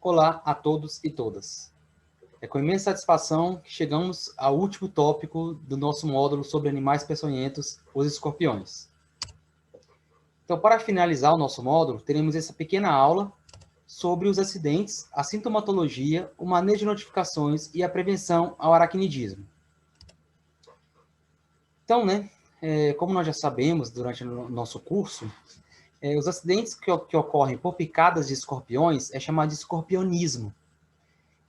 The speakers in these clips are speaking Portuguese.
Olá a todos e todas. É com imensa satisfação que chegamos ao último tópico do nosso módulo sobre animais peçonhentos, os escorpiões. Então, para finalizar o nosso módulo, teremos essa pequena aula sobre os acidentes, a sintomatologia, o manejo de notificações e a prevenção ao aracnidismo. Então, como nós já sabemos durante o nosso curso, os acidentes que ocorrem por picadas de escorpiões é chamado de escorpionismo.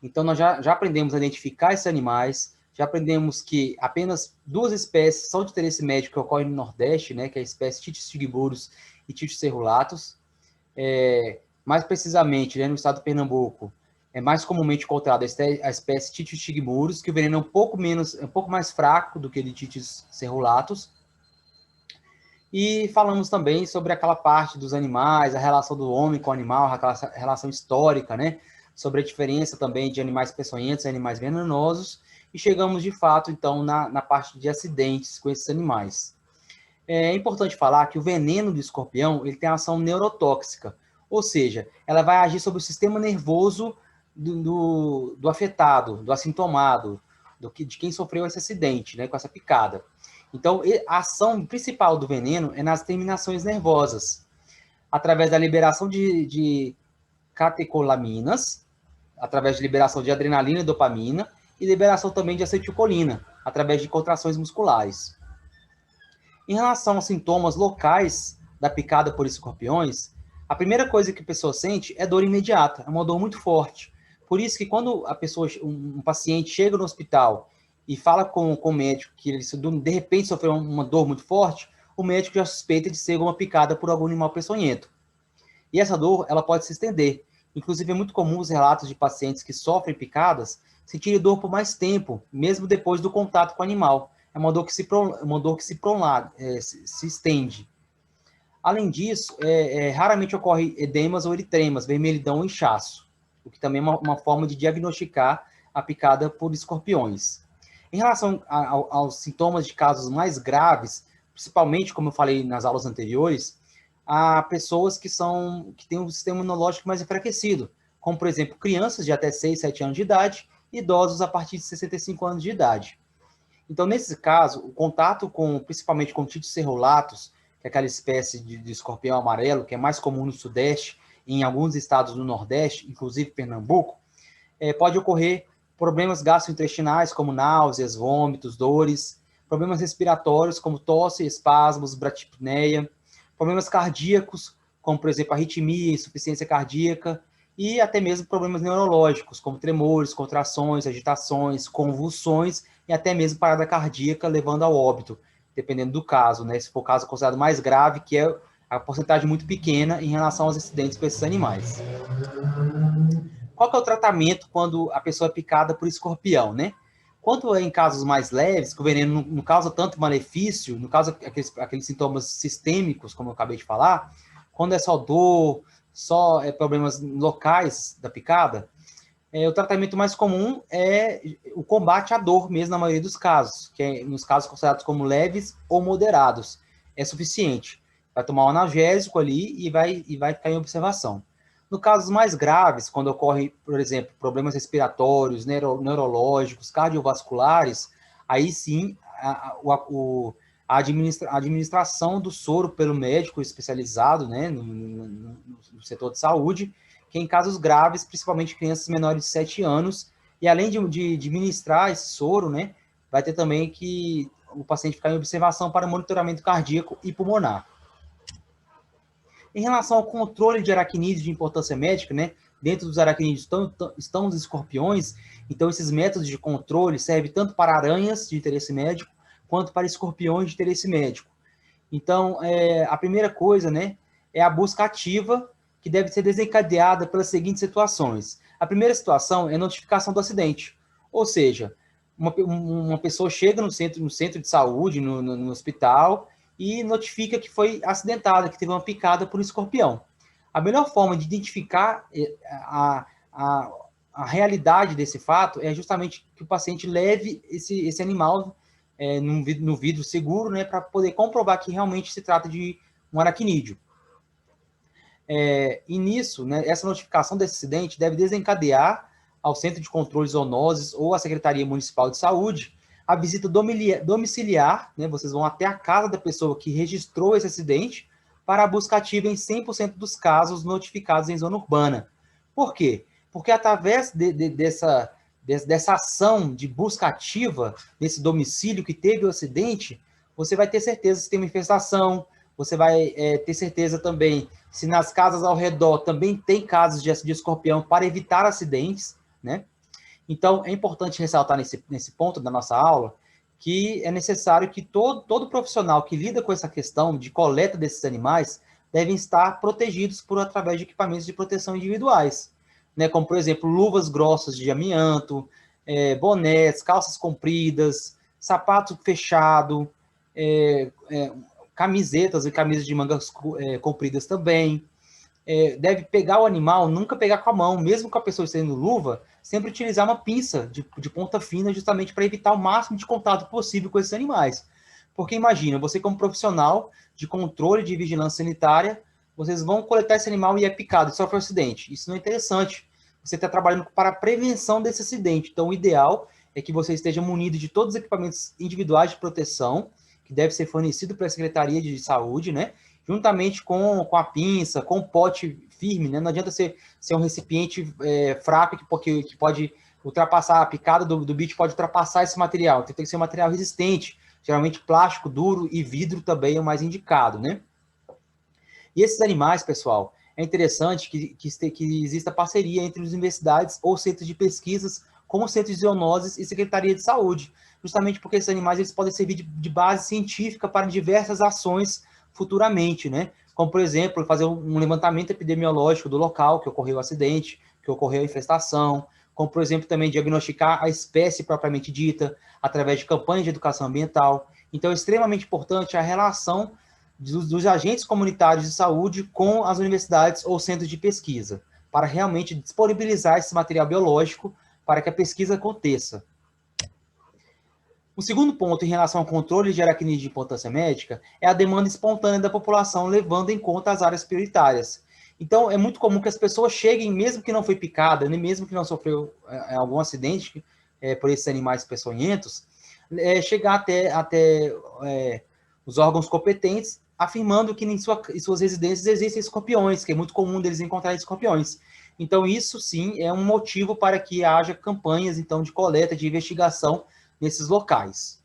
Então, nós já aprendemos a identificar esses animais, já aprendemos que apenas duas espécies são de interesse médico que ocorrem no Nordeste, que é a espécie Titis tigiburus e Titis cerulatus. Mais precisamente, no estado de Pernambuco, é mais comumente encontrada a espécie Titis tigiburus, que o veneno é um pouco mais fraco do que o de Titis cerulatus. E falamos também sobre aquela parte dos animais, a relação do homem com o animal, aquela relação histórica, sobre a diferença também de animais peçonhentos e animais venenosos, e chegamos, de fato, então, na parte de acidentes com esses animais. É importante falar que o veneno do escorpião ele tem ação neurotóxica, ou seja, ela vai agir sobre o sistema nervoso do afetado, do assintomado, de quem sofreu esse acidente, com essa picada. Então, a ação principal do veneno é nas terminações nervosas, através da liberação de catecolaminas, através de liberação de adrenalina e dopamina, e liberação também de acetilcolina, através de contrações musculares. Em relação aos sintomas locais da picada por escorpiões, a primeira coisa que a pessoa sente é dor imediata, é uma dor muito forte. Por isso que quando um paciente chega no hospital e fala com o médico que ele de repente sofreu uma dor muito forte, o médico já suspeita de ser uma picada por algum animal peçonhento. E essa dor, ela pode se estender. Inclusive, é muito comum os relatos de pacientes que sofrem picadas sentirem dor por mais tempo, mesmo depois do contato com o animal. É uma dor que se prolonga, se estende. Além disso, raramente ocorre edemas ou eritremas, vermelhidão ou inchaço, o que também é uma forma de diagnosticar a picada por escorpiões. Em relação aos sintomas de casos mais graves, principalmente, como eu falei nas aulas anteriores, há pessoas que têm um sistema imunológico mais enfraquecido, como, por exemplo, crianças de até 6, 7 anos de idade e idosos a partir de 65 anos de idade. Então, nesse caso, o contato principalmente com Titis cerulatus, que é aquela espécie de escorpião amarelo, que é mais comum no Sudeste e em alguns estados do Nordeste, inclusive Pernambuco, pode ocorrer problemas gastrointestinais, como náuseas, vômitos, dores, problemas respiratórios, como tosse, espasmos, bradipneia, problemas cardíacos, como, por exemplo, arritmia, insuficiência cardíaca, e até mesmo problemas neurológicos, como tremores, contrações, agitações, convulsões e até mesmo parada cardíaca, levando ao óbito, dependendo do caso, Se for o caso considerado mais grave, que é a porcentagem muito pequena em relação aos acidentes com esses animais. Qual que é o tratamento quando a pessoa é picada por escorpião, Quanto em casos mais leves, que o veneno não causa tanto malefício, não causa aqueles sintomas sistêmicos, como eu acabei de falar, quando é só dor, só problemas locais da picada, o tratamento mais comum é o combate à dor mesmo na maioria dos casos, que é nos casos considerados como leves ou moderados. É suficiente. Vai tomar um analgésico ali e vai ficar em observação. No casos mais graves, quando ocorre, por exemplo, problemas respiratórios, neurológicos, cardiovasculares, aí sim a administração do soro pelo médico especializado no setor de saúde, que em casos graves, principalmente crianças menores de 7 anos, e além de ministrar esse soro, vai ter também que o paciente ficar em observação para monitoramento cardíaco e pulmonar. Em relação ao controle de aracnídeos de importância médica, dentro dos aracnídeos estão os escorpiões, então esses métodos de controle servem tanto para aranhas de interesse médico, quanto para escorpiões de interesse médico. Então, a primeira coisa, é a busca ativa, que deve ser desencadeada pelas seguintes situações. A primeira situação é a notificação do acidente, ou seja, uma pessoa chega no centro de saúde, no hospital, e notifica que foi acidentada, que teve uma picada por um escorpião. A melhor forma de identificar a realidade desse fato é justamente que o paciente leve esse animal no vidro seguro, para poder comprovar que realmente se trata de um aracnídeo. E nisso, né, essa notificação desse acidente deve desencadear ao Centro de Controle de Zoonoses ou à Secretaria Municipal de Saúde a visita domiciliar, né, vocês vão até a casa da pessoa que registrou esse acidente para a busca ativa em 100% dos casos notificados em zona urbana. Por quê? Porque através dessa ação de busca ativa nesse domicílio que teve o acidente, você vai ter certeza se tem uma infestação, você vai ter certeza também se nas casas ao redor também tem casos de escorpião para evitar acidentes, né? Então, é importante ressaltar nesse ponto da nossa aula que é necessário que todo profissional que lida com essa questão de coleta desses animais devem estar protegidos através de equipamentos de proteção individuais, né? Como, por exemplo, luvas grossas de amianto, bonés, calças compridas, sapato fechado, camisetas e camisas de mangas compridas também. Deve pegar o animal, nunca pegar com a mão, mesmo com a pessoa estando luva, sempre utilizar uma pinça de ponta fina, justamente para evitar o máximo de contato possível com esses animais. Porque imagina, você como profissional de controle de vigilância sanitária, vocês vão coletar esse animal e é picado, e sofre um acidente. Isso não é interessante. Você está trabalhando para a prevenção desse acidente. Então, o ideal é que você esteja munido de todos os equipamentos individuais de proteção, que deve ser fornecido pela Secretaria de Saúde, né? Juntamente com a pinça, com o pote firme, né? Não adianta ser um recipiente fraco que pode ultrapassar, a picada do bicho pode ultrapassar esse material. Então, tem que ser um material resistente, geralmente plástico duro e vidro também é o mais indicado, né? E esses animais, pessoal, é interessante que exista parceria entre as universidades ou centros de pesquisas, como centros de zoonoses e Secretaria de Saúde, justamente porque esses animais eles podem servir de base científica para diversas ações futuramente, né? Como, por exemplo, fazer um levantamento epidemiológico do local que ocorreu o acidente, que ocorreu a infestação, como, por exemplo, também diagnosticar a espécie propriamente dita, através de campanhas de educação ambiental. Então, é extremamente importante a relação dos agentes comunitários de saúde com as universidades ou centros de pesquisa, para realmente disponibilizar esse material biológico para que a pesquisa aconteça. O segundo ponto em relação ao controle de aracnídeos de importância médica é a demanda espontânea da população, levando em conta as áreas prioritárias. Então, é muito comum que as pessoas cheguem, mesmo que não foi picada, nem mesmo que não sofreu algum acidente por esses animais peçonhentos, chegar até os órgãos competentes, afirmando que em suas residências existem escorpiões, que é muito comum deles encontrarem escorpiões. Então, isso sim é um motivo para que haja campanhas então, de coleta, de investigação nesses locais.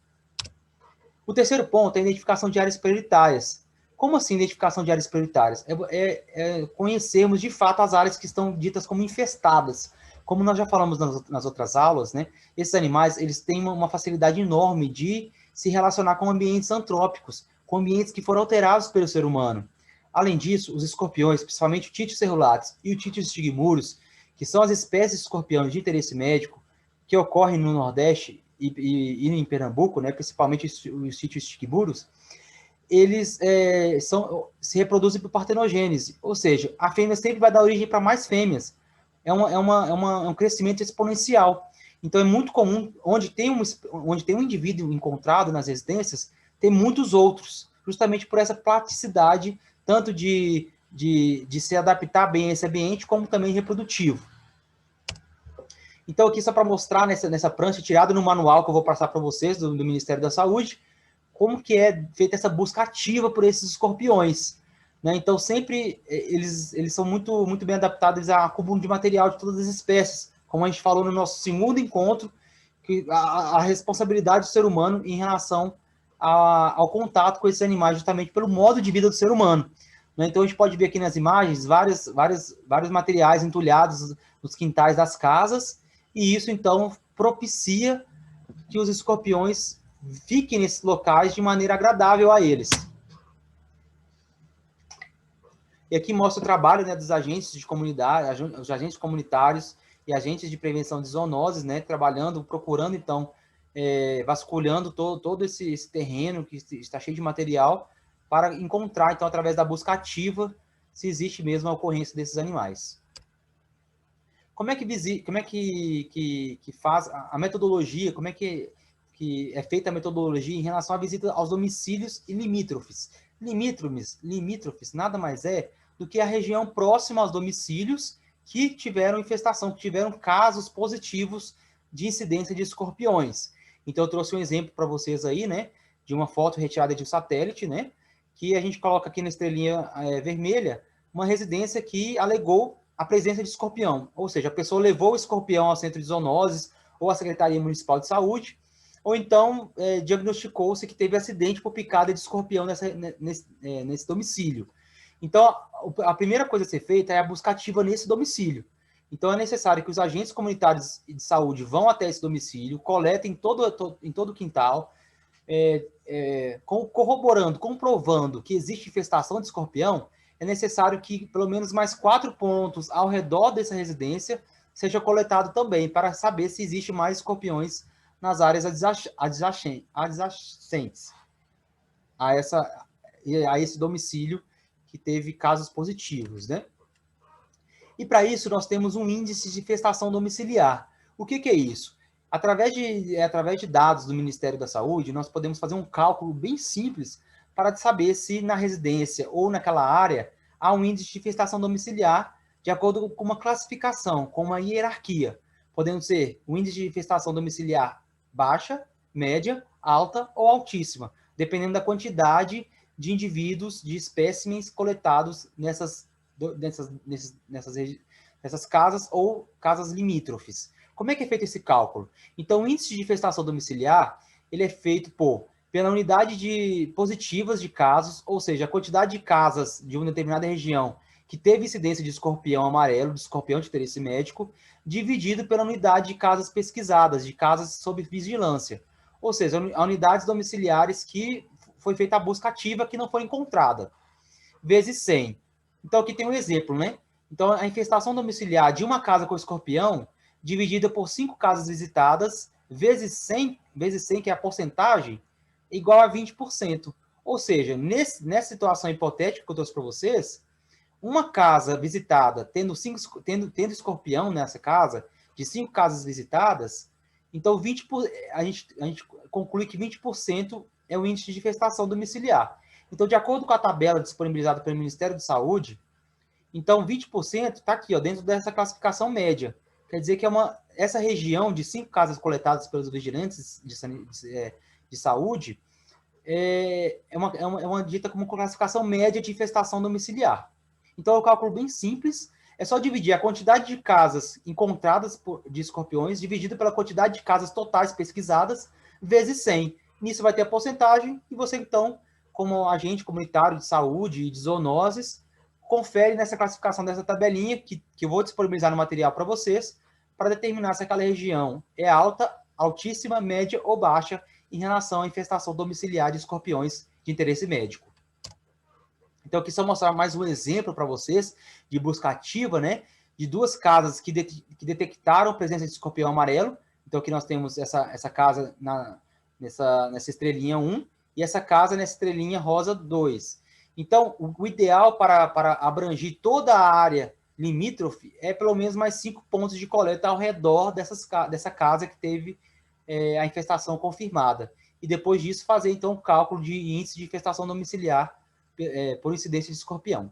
O terceiro ponto é a identificação de áreas prioritárias. Como assim identificação de áreas prioritárias? Conhecermos de fato as áreas que estão ditas como infestadas. Como nós já falamos nas outras aulas, né, esses animais eles têm uma facilidade enorme de se relacionar com ambientes antrópicos, com ambientes que foram alterados pelo ser humano. Além disso, os escorpiões, principalmente o Titis cerulatus e o Titis stigmurus, que são as espécies de escorpiões de interesse médico que ocorrem no Nordeste e em Pernambuco, né, principalmente os Titis stigmurus, eles se reproduzem por partenogênese, ou seja, a fêmea sempre vai dar origem para mais fêmeas. É um crescimento exponencial. Então, é muito comum, onde tem um indivíduo encontrado nas residências, tem muitos outros, justamente por essa praticidade, tanto de se adaptar bem a esse ambiente, como também reprodutivo. Então, aqui só para mostrar nessa prancha tirada no manual que eu vou passar para vocês, do Ministério da Saúde, como que é feita essa busca ativa por esses escorpiões. Né? Então, sempre eles são muito, muito bem adaptados a acúmulo de material de todas as espécies, como a gente falou no nosso segundo encontro, que a responsabilidade do ser humano em relação ao contato com esses animais, justamente pelo modo de vida do ser humano. Né? Então, a gente pode ver aqui nas imagens vários materiais entulhados nos quintais das casas, e isso, então, propicia que os escorpiões fiquem nesses locais de maneira agradável a eles. E aqui mostra o trabalho, né, dos agentes de comunidade, os agentes comunitários e agentes de prevenção de zoonoses, né, trabalhando, procurando, então, vasculhando todo esse terreno que está cheio de material para encontrar, então, através da busca ativa, se existe mesmo a ocorrência desses animais. Como é que faz a metodologia, como é que é feita a metodologia em relação à visita aos domicílios e limítrofes? Limítrofes nada mais é do que a região próxima aos domicílios que tiveram infestação, que tiveram casos positivos de incidência de escorpiões. Então, eu trouxe um exemplo para vocês aí, né, de uma foto retirada de um satélite, né, que a gente coloca aqui na estrelinha vermelha, uma residência que alegou a presença de escorpião. Ou seja, a pessoa levou o escorpião ao centro de zoonoses ou à Secretaria Municipal de Saúde, ou então diagnosticou-se que teve acidente por picada de escorpião nesse domicílio. Então, a primeira coisa a ser feita é a busca ativa nesse domicílio. Então, é necessário que os agentes comunitários de saúde vão até esse domicílio, coletem em todo o quintal, corroborando, comprovando que existe infestação de escorpião. É necessário que pelo menos mais 4 pontos ao redor dessa residência seja coletado também, para saber se existe mais escorpiões nas áreas adjacentes a esse domicílio que teve casos positivos, né? E para isso nós temos um índice de infestação domiciliar. O que é isso? Através de dados do Ministério da Saúde, nós podemos fazer um cálculo bem simples para saber se na residência ou naquela área há um índice de infestação domiciliar de acordo com uma classificação, com uma hierarquia. Podendo ser um índice de infestação domiciliar baixa, média, alta ou altíssima, dependendo da quantidade de indivíduos, de espécimens coletados nessas casas ou casas limítrofes. Como é que é feito esse cálculo? Então, o índice de infestação domiciliar, ele é feito pela unidade de positivas de casos, ou seja, a quantidade de casas de uma determinada região que teve incidência de escorpião amarelo, de escorpião de interesse médico, dividido pela unidade de casas pesquisadas, de casas sob vigilância. Ou seja, unidades domiciliares que foi feita a busca ativa que não foi encontrada, vezes 100. Então, aqui tem um exemplo, né? Então, a infestação domiciliar de uma casa com escorpião, dividida por 5 casas visitadas, vezes 100, que é a porcentagem, igual a 20%. Ou seja, nessa situação hipotética que eu trouxe para vocês, uma casa visitada, tendo escorpião nessa casa, de 5 casas visitadas, então a gente conclui que 20% é o índice de infestação domiciliar. Então, de acordo com a tabela disponibilizada pelo Ministério da Saúde, então 20% está aqui, ó, dentro dessa classificação média. Quer dizer que essa região de 5 casas coletadas pelos vigilantes de saúde é uma dita como classificação média de infestação domiciliar. Então, é um cálculo bem simples. É só dividir a quantidade de casas encontradas de escorpiões, dividido pela quantidade de casas totais pesquisadas, vezes 100. Nisso vai ter a porcentagem, e você, então, como agente comunitário de saúde e de zoonoses, confere nessa classificação dessa tabelinha, que eu vou disponibilizar no material para vocês, para determinar se aquela região é alta, altíssima, média ou baixa em relação à infestação domiciliar de escorpiões de interesse médico. Então, aqui só mostrar mais um exemplo para vocês de busca ativa, né? De 2 casas que detectaram presença de escorpião amarelo. Então, aqui nós temos essa casa nessa estrelinha 1 e essa casa nessa estrelinha rosa 2. Então, o ideal para abranger toda a área limítrofe é pelo menos mais 5 pontos de coleta ao redor dessa casa que teve a infestação confirmada. E depois disso, fazer, então, o cálculo de índice de infestação domiciliar por incidência de escorpião.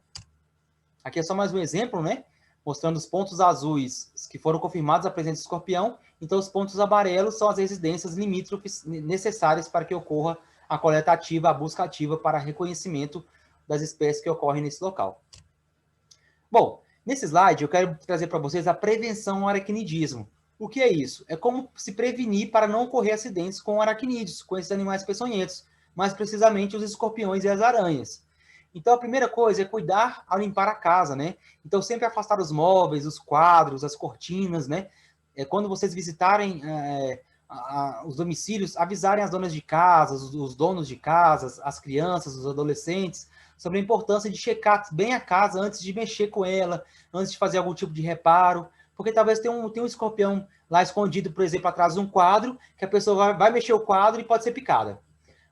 Aqui é só mais um exemplo, né? Mostrando os pontos azuis que foram confirmados a presença de escorpião. Então, os pontos amarelos são as residências limítrofes necessárias para que ocorra a coleta ativa, a busca ativa para reconhecimento das espécies que ocorrem nesse local. Bom, nesse slide eu quero trazer para vocês a prevenção ao aracnidismo. O que é isso? É como se prevenir para não ocorrer acidentes com aracnídeos, com esses animais peçonhentos, mais precisamente os escorpiões e as aranhas. Então, a primeira coisa é cuidar ao limpar a casa, né? Então, sempre afastar os móveis, os quadros, as cortinas, né? Quando vocês visitarem os domicílios, avisarem as donas de casa, os donos de casas, as crianças, os adolescentes, sobre a importância de checar bem a casa antes de mexer com ela, antes de fazer algum tipo de reparo, porque talvez tenha um escorpião lá escondido, por exemplo, atrás de um quadro, que a pessoa vai mexer o quadro e pode ser picada.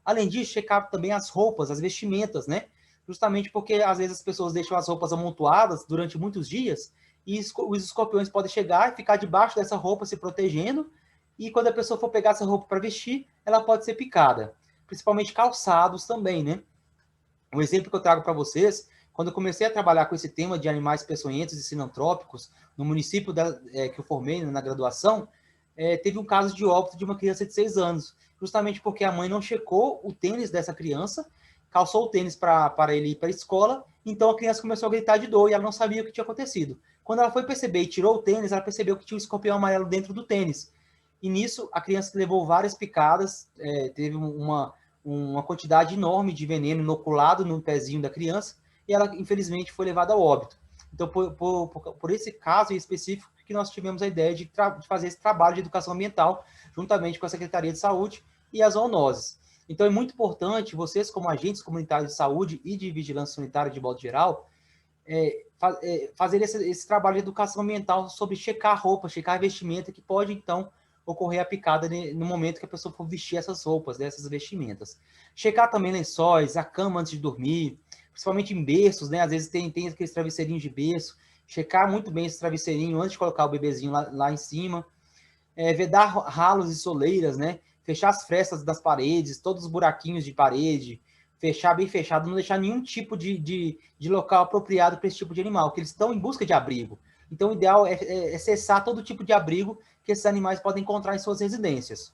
Além disso, checar também as roupas, as vestimentas, né? Justamente porque, às vezes, as pessoas deixam as roupas amontoadas durante muitos dias e os escorpiões podem chegar e ficar debaixo dessa roupa se protegendo, e quando a pessoa for pegar essa roupa para vestir, ela pode ser picada. Principalmente calçados também, né? Um exemplo que eu trago para vocês, Quando eu comecei a trabalhar com esse tema de animais peçonhentos e sinantrópicos, no município que eu formei na graduação, teve um caso de óbito de uma criança de 6 anos, justamente porque a mãe não checou o tênis dessa criança, calçou o tênis para ele ir para a escola, então a criança começou a gritar de dor e ela não sabia o que tinha acontecido. Quando ela foi perceber e tirou o tênis, ela percebeu que tinha um escorpião amarelo dentro do tênis. E nisso, a criança levou várias picadas, teve uma quantidade enorme de veneno inoculado no pezinho da criança, e ela, infelizmente, foi levada ao óbito. Então, por esse caso em específico, que nós tivemos a ideia de fazer esse trabalho de educação ambiental, juntamente com a Secretaria de Saúde e as zoonoses. Então, é muito importante vocês, como agentes comunitários de saúde e de vigilância sanitária de modo geral, fazer esse trabalho de educação ambiental sobre checar a roupa, checar a vestimenta, que pode, então, ocorrer a picada no momento que a pessoa for vestir essas roupas, essas vestimentas. Checar também lençóis, a cama antes de dormir, principalmente em berços, né? Às vezes tem aqueles travesseirinhos de berço. Checar muito bem esse travesseirinho antes de colocar o bebezinho lá em cima. Vedar ralos e soleiras, né? Fechar as frestas das paredes, todos os buraquinhos de parede, fechar bem fechado, não deixar nenhum tipo de local apropriado para esse tipo de animal, porque eles estão em busca de abrigo. Então, o ideal é cessar todo tipo de abrigo que esses animais podem encontrar em suas residências.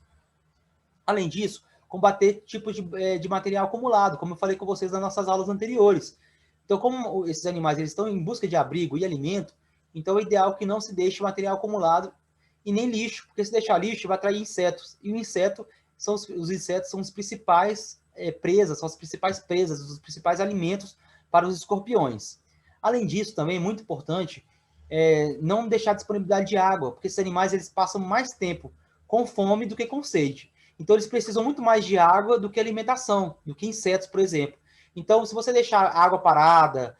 Além disso, combater tipos de material acumulado, como eu falei com vocês nas nossas aulas anteriores. Então, como esses animais eles estão em busca de abrigo e alimento, então é ideal que não se deixe material acumulado e nem lixo, porque se deixar lixo vai atrair insetos. E os insetos são os principais presas, são as principais presas, os principais alimentos para os escorpiões. Além disso, também é muito importante não deixar disponibilidade de água, porque esses animais eles passam mais tempo com fome do que com sede. Então, eles precisam muito mais de água do que alimentação, do que insetos, por exemplo. Então, se você deixar água parada,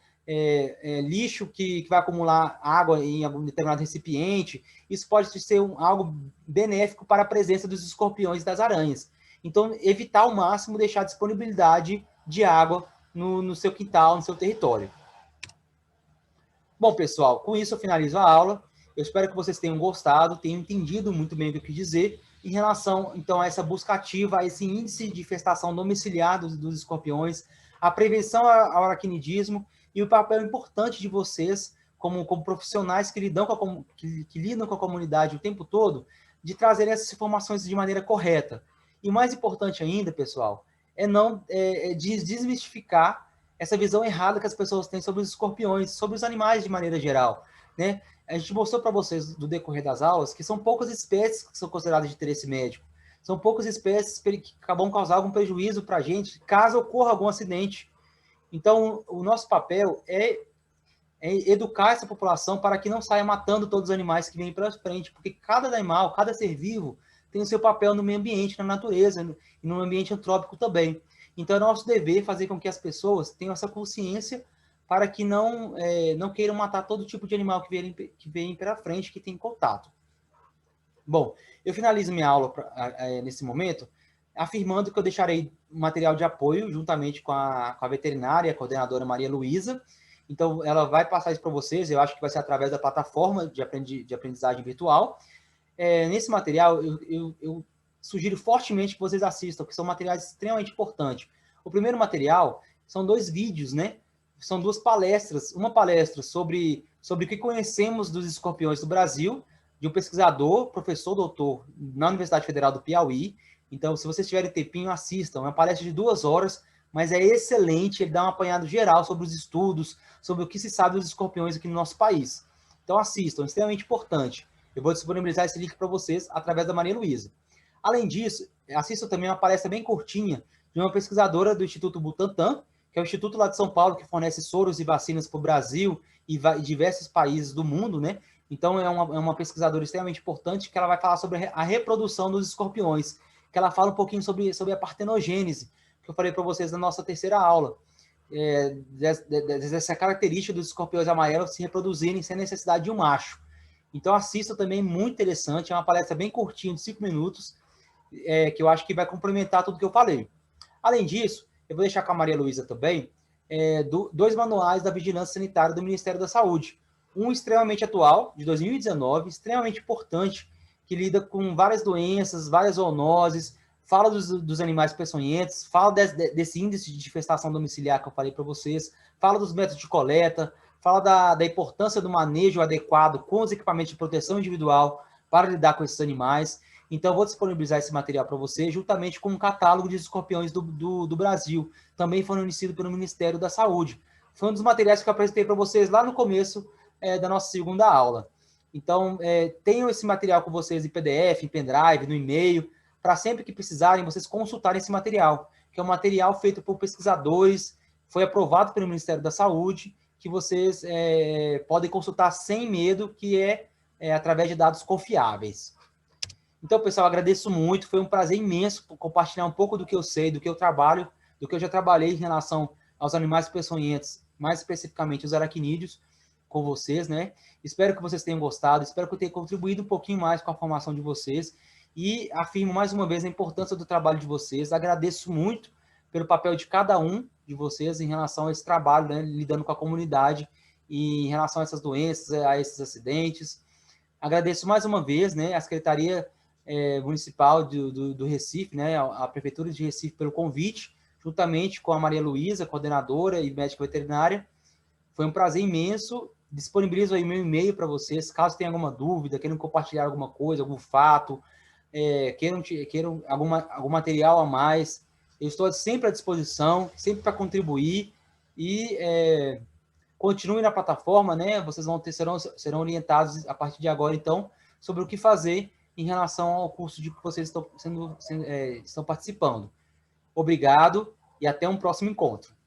lixo que vai acumular água em algum determinado recipiente, isso pode ser algo benéfico para a presença dos escorpiões e das aranhas. Então, evitar ao máximo deixar disponibilidade de água no seu quintal, no seu território. Bom, pessoal, com isso eu finalizo a aula. Eu espero que vocês tenham gostado, tenham entendido muito bem o que eu quis dizer em relação, então, a essa busca ativa, a esse índice de infestação domiciliar dos escorpiões, a prevenção ao aracnidismo e o papel importante de vocês, como profissionais que lidam com a comunidade o tempo todo, de trazer essas informações de maneira correta. E o mais importante ainda, pessoal, é desmistificar essa visão errada que as pessoas têm sobre os escorpiões, sobre os animais de maneira geral, né? A gente mostrou para vocês, do decorrer das aulas, que são poucas espécies que são consideradas de interesse médico. São poucas espécies que vão causar algum prejuízo para a gente, caso ocorra algum acidente. Então, o nosso papel é educar essa população para que não saia matando todos os animais que vêm pela frente, porque cada animal, cada ser vivo, tem o seu papel no meio ambiente, na natureza, e no ambiente antrópico também. Então, é nosso dever fazer com que as pessoas tenham essa consciência para que não queiram matar todo tipo de animal que vem pela frente, que tem contato. Bom, eu finalizo minha aula nesse momento, afirmando que eu deixarei material de apoio juntamente com a veterinária, a coordenadora Maria Luísa. Então, ela vai passar isso para vocês, eu acho que vai ser através da plataforma de aprendizagem virtual. Nesse material, eu sugiro fortemente que vocês assistam, que são materiais extremamente importantes. O primeiro material são 2 vídeos, né? São 2 palestras. Uma palestra sobre o que conhecemos dos escorpiões do Brasil, de um pesquisador, professor, doutor, na Universidade Federal do Piauí. Então, se vocês tiverem tempinho, assistam. É uma palestra de 2 horas, mas é excelente. Ele dá um apanhado geral sobre os estudos, sobre o que se sabe dos escorpiões aqui no nosso país. Então, assistam, é extremamente importante. Eu vou disponibilizar esse link para vocês através da Maria Luísa. Além disso, assistam também uma palestra bem curtinha de uma pesquisadora do Instituto Butantan, que é o instituto lá de São Paulo, que fornece soros e vacinas para o Brasil e diversos países do mundo, né? Então, é uma pesquisadora extremamente importante, que ela vai falar sobre a reprodução dos escorpiões, que ela fala um pouquinho sobre a partenogênese, que eu falei para vocês na nossa terceira aula, dessa característica dos escorpiões amarelos se reproduzirem sem necessidade de um macho. Então, assista também, muito interessante, é uma palestra bem curtinha, de 5 minutos, que eu acho que vai complementar tudo que eu falei. Além disso, eu vou deixar com a Maria Luísa também 2 manuais da vigilância sanitária do Ministério da Saúde. Um extremamente atual, de 2019, extremamente importante, que lida com várias doenças, várias zoonoses, fala dos animais peçonhentos, fala desse índice de infestação domiciliar que eu falei para vocês, fala dos métodos de coleta, fala da importância do manejo adequado com os equipamentos de proteção individual para lidar com esses animais. Então, eu vou disponibilizar esse material para você, juntamente com um catálogo de escorpiões do Brasil, também fornecido pelo Ministério da Saúde. Foi um dos materiais que eu apresentei para vocês lá no começo da nossa segunda aula. Então, tenham esse material com vocês em PDF, em pendrive, no e-mail, para sempre que precisarem, vocês consultarem esse material, que é um material feito por pesquisadores, foi aprovado pelo Ministério da Saúde, que vocês podem consultar sem medo, que é através de dados confiáveis. Então, pessoal, agradeço muito, foi um prazer imenso compartilhar um pouco do que eu sei, do que eu trabalho, do que eu já trabalhei em relação aos animais peçonhentos, mais especificamente os aracnídeos, com vocês, né? Espero que vocês tenham gostado, espero que eu tenha contribuído um pouquinho mais com a formação de vocês e afirmo mais uma vez a importância do trabalho de vocês. Agradeço muito pelo papel de cada um de vocês em relação a esse trabalho, né, lidando com a comunidade e em relação a essas doenças, a esses acidentes. Agradeço mais uma vez, né, a Secretaria Municipal do Recife, né, a Prefeitura de Recife pelo convite, juntamente com a Maria Luísa, coordenadora e médica veterinária. Foi um prazer imenso. Disponibilizo aí meu e-mail para vocês, caso tenham alguma dúvida, queiram compartilhar alguma coisa, algum fato, queiram algum material a mais. Eu estou sempre à disposição, sempre para contribuir e continuem na plataforma, né? Vocês serão orientados a partir de agora, então, sobre o que fazer em relação ao curso de que vocês estão participando. Obrigado e até um próximo encontro.